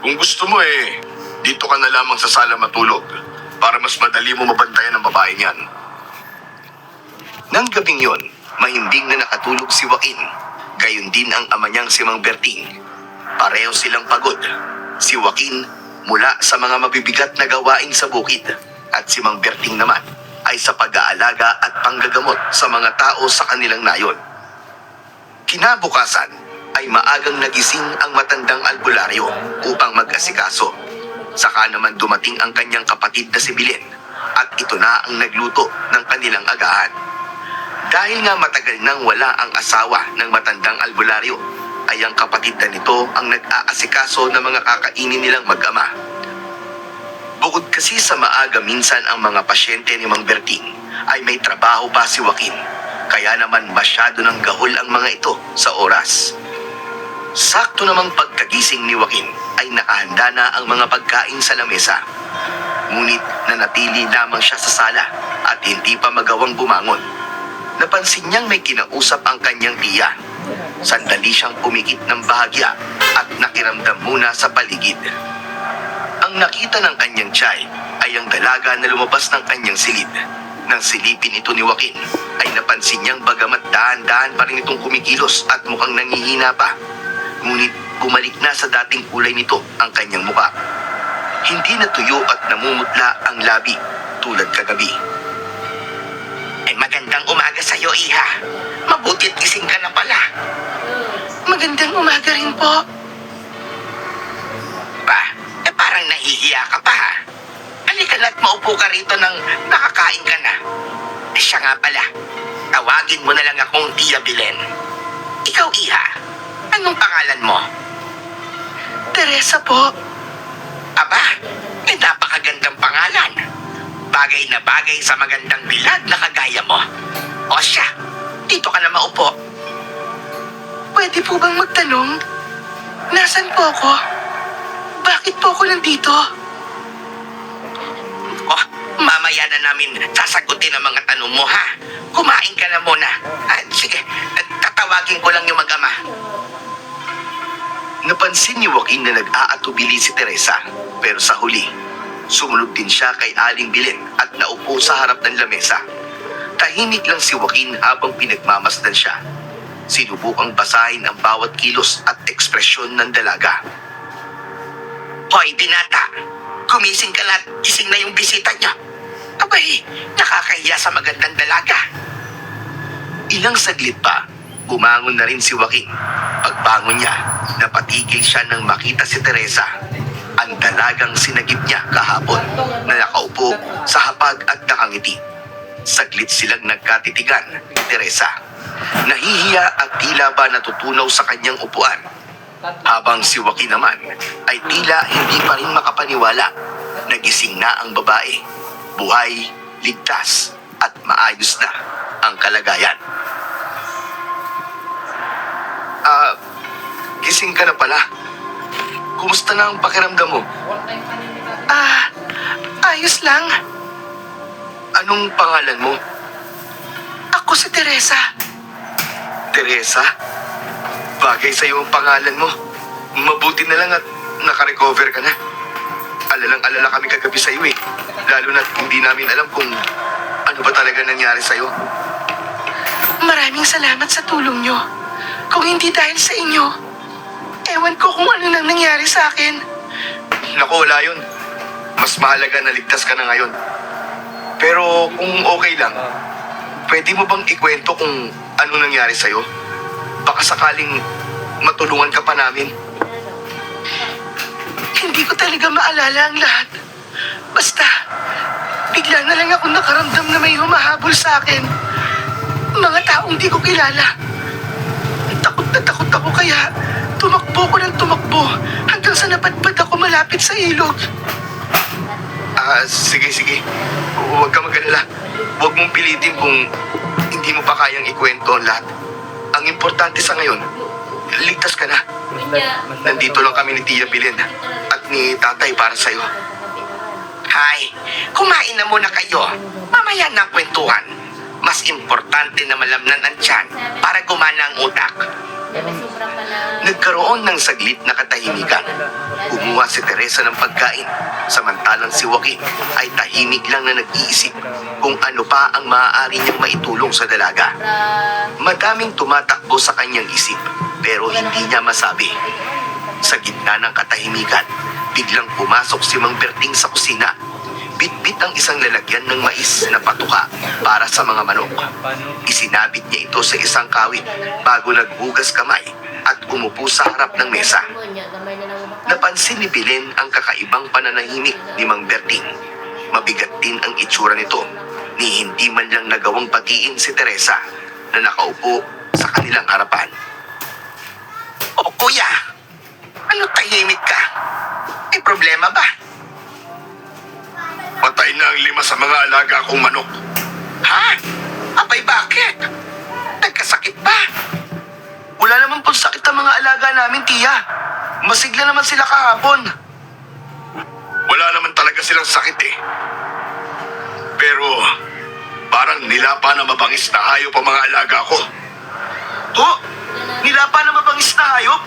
Kung gusto mo dito ka na lamang sa sala matulog para mas madali mo mabantayan ang babae niyan. Nang gabing yon, mahimbing na nakatulog si Joaquin. Gayon din ang ama niyang si Mang Berting. Pareho silang pagod. Si Joaquin mula sa mga mabibigat na gawain sa bukid at si Mang Berting naman ay sa pag-aalaga at panggagamot sa mga tao sa kanilang nayon. Kinabukasan ay maagang nagising ang matandang albularyo upang mag-asikaso. Saka naman dumating ang kanyang kapatid na si Bilen at ito na ang nagluto ng kanilang agahan. Dahil nga matagal nang wala ang asawa ng matandang albularyo, ay ang kapatid na nito ang nag-aasikaso ng mga kakainin nilang mag-ama. Bukod kasi sa maaga minsan ang mga pasyente ni Mang Berting, ay may trabaho pa si Joaquin, kaya naman masyado ng gahol ang mga ito sa oras. Sakto namang pagkagising ni Joaquin ay nakahanda na ang mga pagkain sa lamesa. Ngunit nanatili lamang siya sa sala at hindi pa magawang bumangon. Napansin niyang may kinausap ang kanyang tiya. Sandali siyang pumikit ng bahagya at nakiramdam muna sa paligid. Ang nakita ng kanyang tiyay ay ang dalaga na lumabas ng kanyang silid. Nang silipin ito ni Joaquin, ay napansin niyang bagamat dahan-dahan pa rin itong kumikilos at mukhang nangihina pa. Ngunit bumalik na sa dating kulay nito ang kanyang muka. Hindi natuyo at namumutla ang labi tulad kagabi. Magandang umaga sa'yo, Iha. Mabuti't gising ka na pala. Magandang umaga rin po. Parang nahihiya ka pa, ha? Halika na't maupo ka rito nang nakakain ka na. Siya nga pala, tawagin mo na lang akong Tia Bilen. Ikaw, Iha, anong pangalan mo? Teresa po. Aba, napakagandang pangalan. Bagay na bagay sa magandang bilad na kagaya mo. O siya, dito ka na maupo. Pwede po bang magtanong? Nasaan po ako? Bakit po ako nandito? Oh, mamaya na namin sasagutin ang mga tanong mo, ha? Kumain ka na muna. Sige, tatawagin ko lang yung mag-ama. Napansin ni Joaquin na nag-aatubili si Teresa, pero sa huli, sumunod din siya kay Aling Bilen at naupo sa harap ng lamesa. Tahimik lang si Joaquin habang pinagmamasdan siya. Sinubukang basahin ang bawat kilos at ekspresyon ng dalaga. Hoy, binata! Gumising ka na at gising na yung bisita niya. Abay, nakakahiya sa magandang dalaga. Ilang saglit pa, bumangon na rin si Joaquin. Pagbangon niya, napatigil siya nang makita si Teresa, ang dalagang sinagip niya kahapon na nakaupo sa hapag at nakangiti. Saglit silang nagkatitigan ni Teresa. Nahihiya at tila ba natutunaw sa kanyang upuan. Habang si Joaquin naman ay tila hindi pa rin makapaniwala. Nagising na ang babae. Buhay, ligtas at maayos na ang kalagayan. Gising ka na pala. Kumusta na ang pakiramdam mo? Ayos lang. Anong pangalan mo? Ako si Teresa. Teresa? Bagay sa'yo ang pangalan mo. Mabuti na lang at nakarecover ka na. Alalang-alala kami kagabi sa'yo Lalo na't hindi namin alam kung ano ba talaga nangyari sa'yo. Maraming salamat sa tulong nyo. Kung hindi dahil sa inyo, ewan ko kung ano nang nangyari sa akin. Naku, wala yun. Mas mahalaga na ligtas ka na ngayon. Pero kung okay lang, pwede mo bang ikwento kung ano nangyari sa'yo? Baka sakaling matulungan ka pa namin. Hindi ko talaga maalala ang lahat. Basta, bigla na lang ako nakaramdam na may humahabol sa akin. Mga taong di ko kilala. Takot na takot ako kaya tumakbo ko ng tumakbo hanggang sa napadpad ako malapit sa ilog. Sige. Huwag ka mag-alala. Huwag mong pilitin kung hindi mo pa kayang ikwento ang lahat. Ang importante sa ngayon, ligtas ka na. Nandito lang kami ni Tia Bilen at ni Tatay para sa'yo. Hay, kumain na muna kayo. Mamaya na ang kwentuhan. Mas importante na malamnan ang tiyan para gumana ang utak. Nagkaroon ng saglit na katahimikan. Kumuha si Teresa ng pagkain, samantalang si Joaquin ay tahimik lang na nag-iisip kung ano pa ang maaari niyang maitulong sa dalaga. Madaming tumatakbo sa kanyang isip, pero hindi niya masabi. Sa gitna ng katahimikan, biglang pumasok si Mang Berting sa kusina. Bitbit ang isang lalagyan ng mais na patuka para sa mga manok. Isinabit niya ito sa isang kawit bago naghugas kamay at umupo sa harap ng mesa. Napansin ni Belen ang kakaibang pananahimik ni Mang Berting. Mabigat din ang itsura nito, ni hindi man lang nagawang batiin si Teresa na nakaupo sa kanilang harapan. O kuya, ano tahimik ka? May problema ba? Patay na ang 5 sa mga alaga kong manok. Ha? Abay bakit? Nagkasakit ba? Wala naman pong sakit ang mga alaga namin, tiya. Masigla naman sila kahapon. Wala naman talaga silang sakit eh. Pero parang nilapa na mabangis na hayop ang mga alaga ko. Ho? Nilapa na mabangis na hayop?